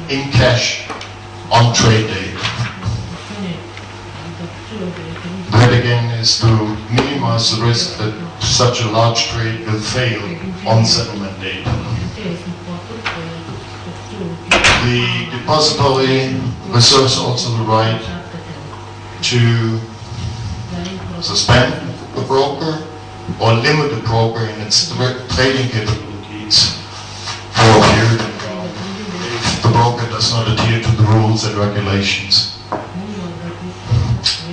in cash on trade day. That again is to minimize the risk that such a large trade will fail on settlement date. The depository reserves also the right to suspend the broker or limit the broker in its trading capabilities for a period of time if the broker does not adhere to the rules and regulations.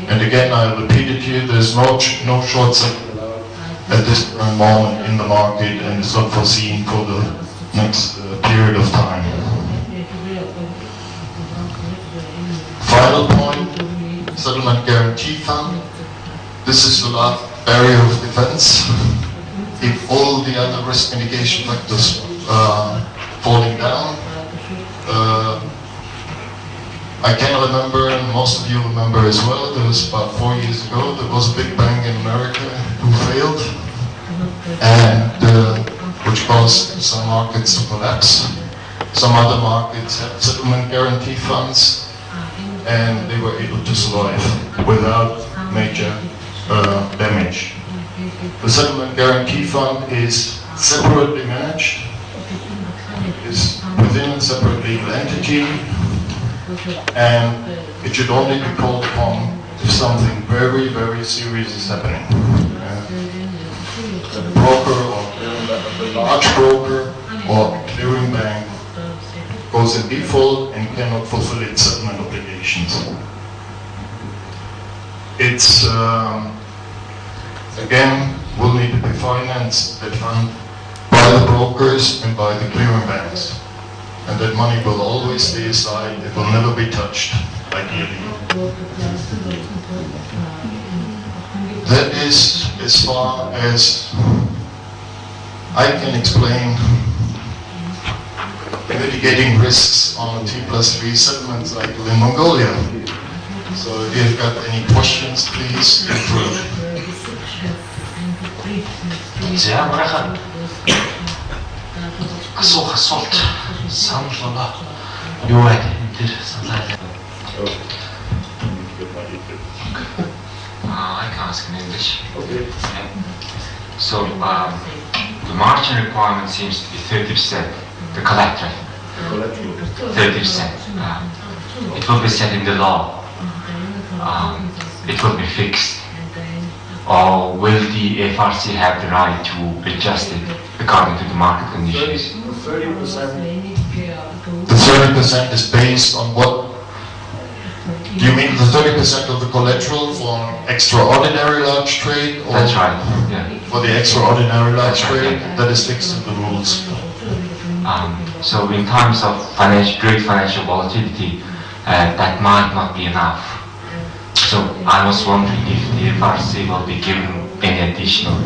And again, I repeat it here, there's no short selling allowed at this moment in the market, and it's not foreseen for the next period of time. Final point, settlement guarantee fund. This is the last barrier of defense. If all the other risk mitigation factors are falling down, I can remember, and most of you remember as well, there was about 4 years ago, there was a big bank in America who failed, and which caused some markets to collapse. Some other markets had settlement guarantee funds, and they were able to survive without major damage. The settlement guarantee fund is separately managed, is within a separate legal entity, and it should only be called upon if something very, very serious is happening. The broker or the large broker or clearing bank goes in default and cannot fulfill its settlement obligations. It's again will need to be financed, that fund, by the brokers and by the clearing banks. And that money will always stay aside, it will never be touched, ideally. That is as far as I can explain mitigating risks on a T+3 settlement cycle in Mongolia. So if you've got any questions, please go through. Асуулт санал оноо юу вэ? Тэр саналаа. I can ask in English. Okay. So the margin requirement seems to be 30%. The collateral. 30%. It will be set in the law. It will be fixed. Or will the FRC have the right to adjust it according to the market conditions? 30%. The 30% is based on what? Do you mean the 30% of the collateral for extraordinary large trade? Or that's right. Yeah. For the extraordinary large trade, right. That is fixed in the rules. So in times of great financial volatility, that might not be enough. So I was wondering if the FRC will be given any additional...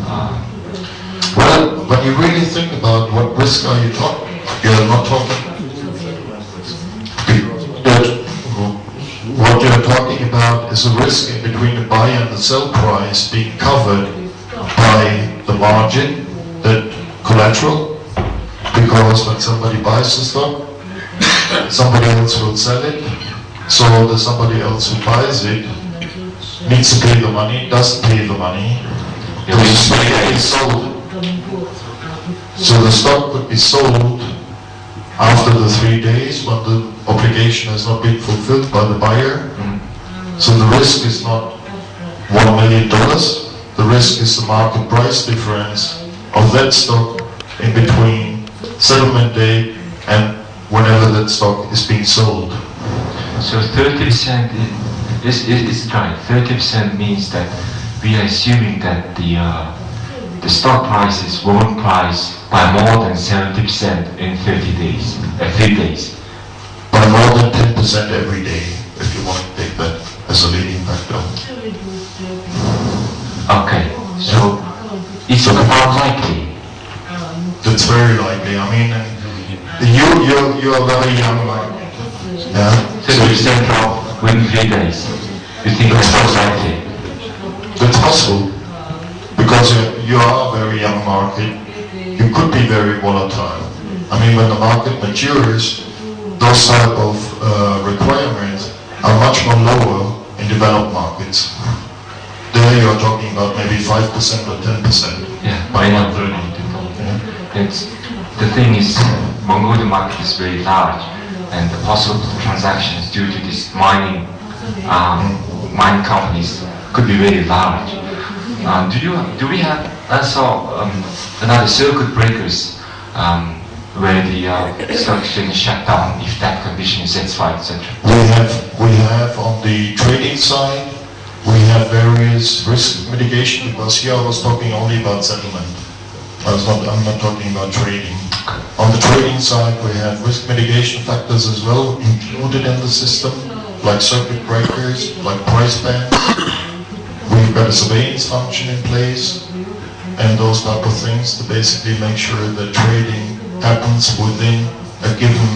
Well, when you really think about what risk are you talking about, you're not talking... What you're talking about is a risk in between the buy and the sell price being covered by the margin, that collateral, because when somebody buys the stock, somebody else will sell it, so the somebody else who buys it needs to pay the money, doesn't pay the money, it's sold. So the stock could be sold after the 3 days when the obligation has not been fulfilled by the buyer. So the risk is not $1 million, the risk is the market price difference of that stock in between settlement date and whenever that stock is being sold. So 30% is right. 30% means that we are assuming that the stock prices won't rise by more than 70% in 3 days. By more than 10% every day, if you want to take that as a leading factor. Okay, so it's not likely. That's very likely. I mean, you are very young, right? Yeah. 30% drop within 3 days. You think that's not likely? That's possible, because you are a very young market. You could be very volatile. I mean, when the market matures, those type of requirements are much more lower in developed markets. There you are talking about maybe 5% or 10%. Yeah, by not 30. The thing is, Mongolian market is very large, and the possible transactions due to this mining companies could be very large. Do we have also another circuit breakers where the stock exchange shut down if that condition is satisfied, etc.? We have on the trading side, we have various risk mitigation, because here I was talking only about settlement. I'm not talking about trading. On the trading side, we have risk mitigation factors as well included in the system, like circuit breakers, like price bands. We've got a surveillance function in place, and those type of things to basically make sure that trading happens within a given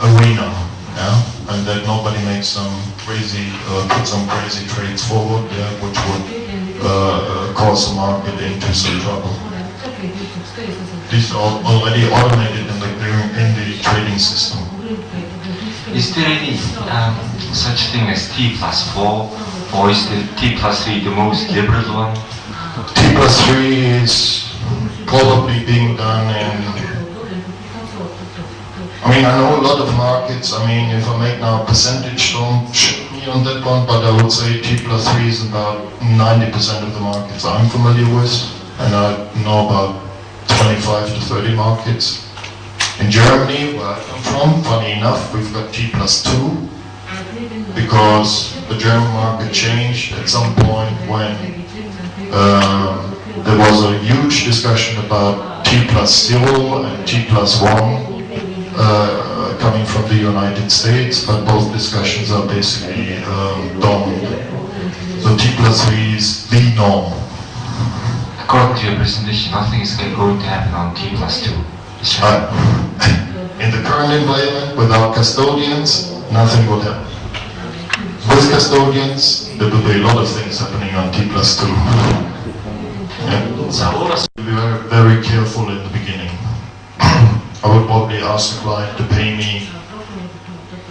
arena, yeah? And that nobody makes some crazy, put some crazy trades forward, which would cause the market into some trouble. These are already automated in the trading system. Is there any such thing as T+4, or is the T+3 the most liberal one? T+3 is probably being done in, I mean, I know a lot of markets. I mean, if I make now a percentage, don't shoot me on that one, but I would say T+3 is about 90% of the markets I'm familiar with, and I know about 25 to 30 markets. In Germany, where I come from, funny enough, we've got T+2, because the German market changed at some point when there was a huge discussion about T+0 and T+1 coming from the United States, but both discussions are basically done. So T+3 is the norm. According to your presentation, nothing is going to happen on T+2. In the current environment, without custodians, nothing would happen. With custodians, there will be a lot of things happening on T+2. Yeah. So be very careful in the beginning. I would probably ask the client to pay me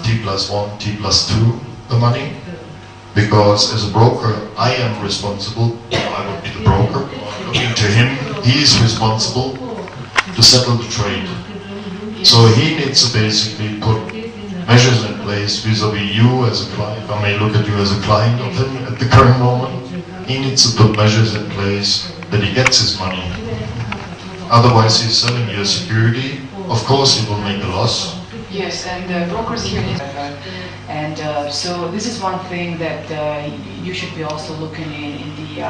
T+1, T+2 the money, because as a broker, I am responsible. I would be the broker. Looking to him, he is responsible to settle the trade. So he needs to basically put measures in place vis-a-vis you as a client. If I may look at you as a client of him at the current moment, he needs to put measures in place that he gets his money. Otherwise, he's selling you a security. Of course, he will make a loss. Yes, and brokers here need and so this is one thing that you should be also looking in the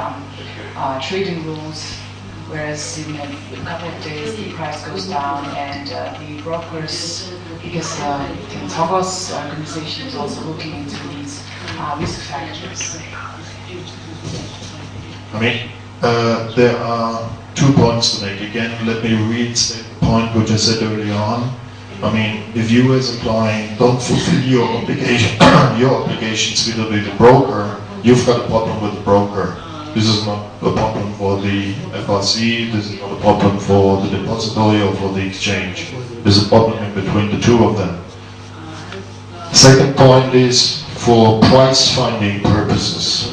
trading rules. Whereas in a couple of days the price goes down, and the brokers, because Togo's organization is also looking into these risk factors. I mean, there are 2 points to make. Again, let me restate the point which I said earlier on. I mean, if you as a client don't fulfill your obligation, your obligations with the broker, you've got a problem with the broker. This is not a problem for the FRC, this is not a problem for the depository or for the exchange. There's a problem in between the two of them. Second point is, for price finding purposes,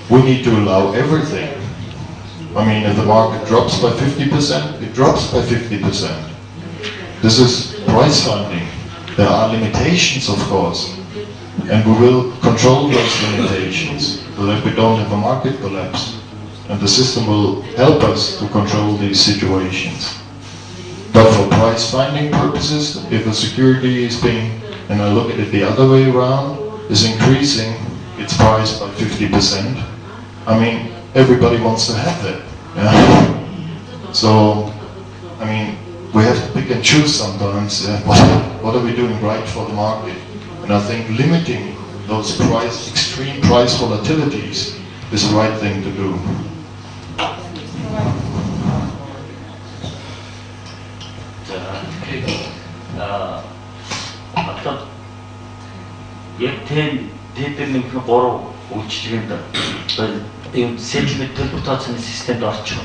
we need to allow everything. I mean, if the market drops by 50%, it drops by 50%. This is price finding. There are limitations, of course, and we will control those limitations so that we don't have a market collapse. And the system will help us to control these situations. But for price finding purposes, if a security is being, and I look at it the other way around, is increasing its price by 50%, I mean, everybody wants to have that. Yeah? So, I mean, we have to pick and choose sometimes. What are we doing right for the market? And I think limiting those extreme price volatilities is the right thing to do. 어떤 대표님 그 뭐로 үйлчлэгэнд ийм селжмэд төлбөр тооцооны системд орчих.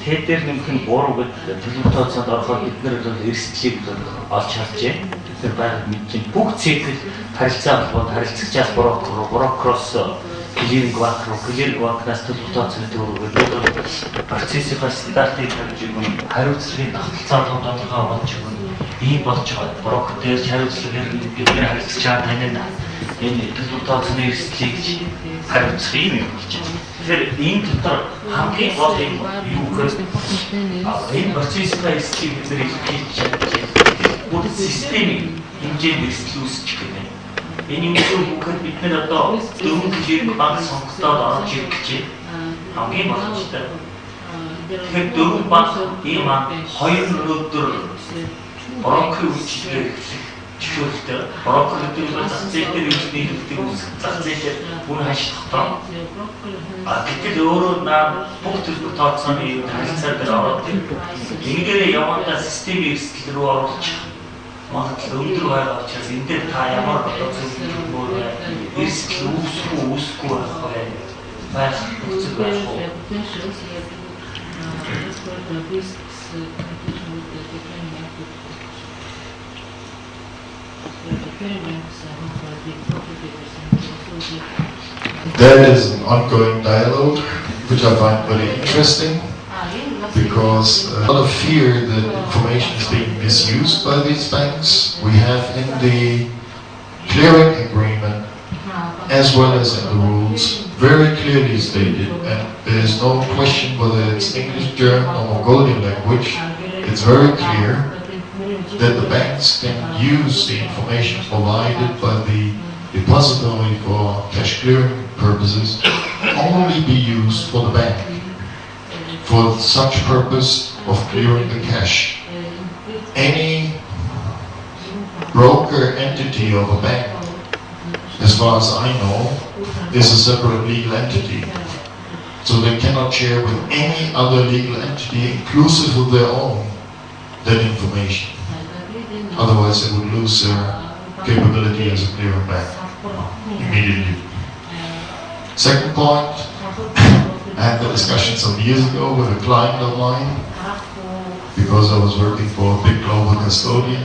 Тэ дээр нэмэх нь 3 гэдэг төлөв тооцоонд ороход бид нэр эрсдлийг олж харжээ. Бид нар байгаад мэдчихээн бүх цикл харилцаа болгоод харилцагчаас брокроос клиринг банк руу клиринг банкнаас төлөв тооцооны төгрөгөөр процессийн стандартыг тавьж өгөн хариуцлагын тогтолцоолгоо тодорхой болж өгөн ийм болж байгаа брокер дээр хариуцлагаар бидний харилцагчаа танина энэ төлөв тооцооны эрсдлийг хариуцах юм болж байна. Тэгэхээр энэ дотор хамгийн гол юм юу гэхээр энэ процессийн эрсдлийг бид нэр илэрхийлж чадчих. Бүх системийн хэмжээнд эрсдэл үүсэж байна. Энэ юм бүхэнд бид нэр одоо дөрвөн клиринг банк сонгогдоод орж ирэх гэж хамгийн боломжтой. Тэгэхээр дөрвөн банк ийм хоёр өнөөдөр брокер үйлчилгээ чөлөөтэй брокеруудын зах зээл дээр үйлчлэлийн хэлбэрийг үүсгэх зах зээлээр үн хашлахдаа гэтэл өөрөө бүх төлбөр тооцооны харилцаа дээр ороод энэгээр явандаа системийн эрсдэл рүү оруулах магадлал өндөр байгаа учраас энэ дээр та ямар одоо зөвлөмөр эрсдэл үүсэхгүй байх нөхцөл байх уу? That is an ongoing dialogue, which I find very interesting, because a lot of fear that information is being misused by these banks. We have in the clearing agreement, as well as in the rules, very clearly stated, and there is no question whether it's English, German or Mongolian language, it's very clear that the banks can use the information provided by the depository for cash clearing purposes only be used for the bank, for such purpose of clearing the cash. Any broker entity of a bank, as far as I know, is a separate legal entity. So they cannot share with any other legal entity, inclusive of their own, that information. Otherwise they would lose their capability as a clearing bank immediately. Second point, I had the discussion some years ago with a client of mine, because I was working for a big global custodian,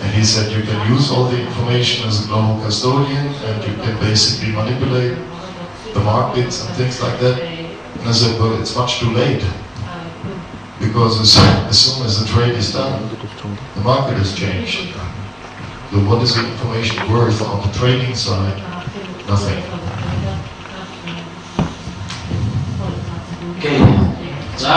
and he said you can use all the information as a global custodian and you can basically manipulate the markets and things like that. And I said, well, it's much too late, because as soon as the trade is done, the market has changed. So what is the information worth on the trading side? Nothing. Okay. So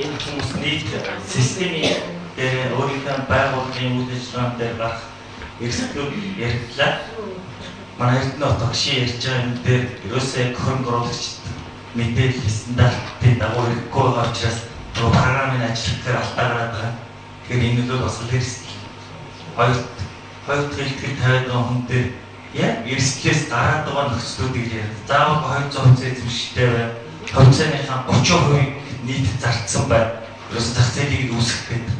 энэ хүмүүс нийт системийн өөрийнхөө байгууллагын үйл ажиллагаанд дээр гарах эрсдлүүд ярьлаа. Манай Эрдэнэ тогшин ярьж байгаа юм дээр ерөөсөө хөрөнгө оруулагчид мэдээлэл стандартын дагуу хэрэггүй байгаа учраас програмын ажиллахаар алдаа гараад байгаа. Тэгэхээр энэ нь бас эрсдэл. Хоёр хэлтгэл тавиад байгаа хүн дээр яг эрсдлээс гараад байгаа нөхцлүүдийг ярьж. Заавал 200% эзэмшигтэй бай. Хувьцааныхаа 30% нийт зарцсан бай. Ерөөсөө зах зээлийг үүсгэх гэдэг.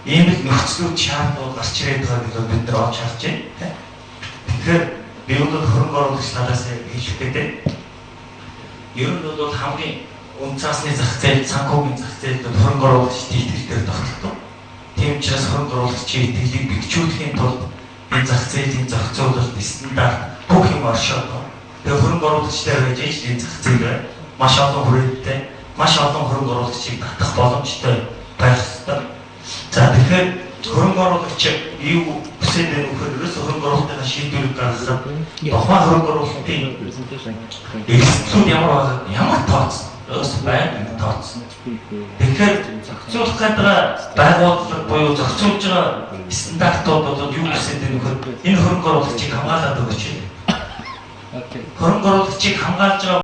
Ийм л нөхцлүүд шаардлагууд гарч ирээд байгааг бид нар олж харж байна. Тэгэхээр би өнөөдөр хөрөнгө оруулагч талаас хэлэх гэдэг. Ер нь бол хамгийн үнцаасны зах зээл, санхүүгийн зах зээлд хөрөнгө оруулагчдын итгэлээр тогтдог. Тийм учраас хөрөнгө оруулагчийн итгэлийг бэхжүүлэхийн тулд энэ зах зээлийн зохицуулалт стандарт бүх юм оршоод. Тэгээ хөрөнгө оруулагчтай байж энэ зах зээл маш олон хүрээлэлтэй, маш олон хөрөнгө оруулагчийг татах боломжтой байх ёстой. За тэгэхээр хөрөнгө оруулагч юу хүсэж байгаа нөхөр ерөөсөө хөрөнгө оруулалтын шийдвэрийг гаргасан. Тухайн хөрөнгө оруулалтын эрсдлүүд ямар тооцсон? Ерөөсөө байнга тооцсон. Тэгэхээр зохицуулах гэдэг байгууллага буюу зохицуулж байгаа стандартууд бол юу хүсэж байгаа нөхөр энэ хөрөнгө оруулагчийг хамгаалаад өгөөч. хөрөнгө оруулагчийг хамгаалж байгаа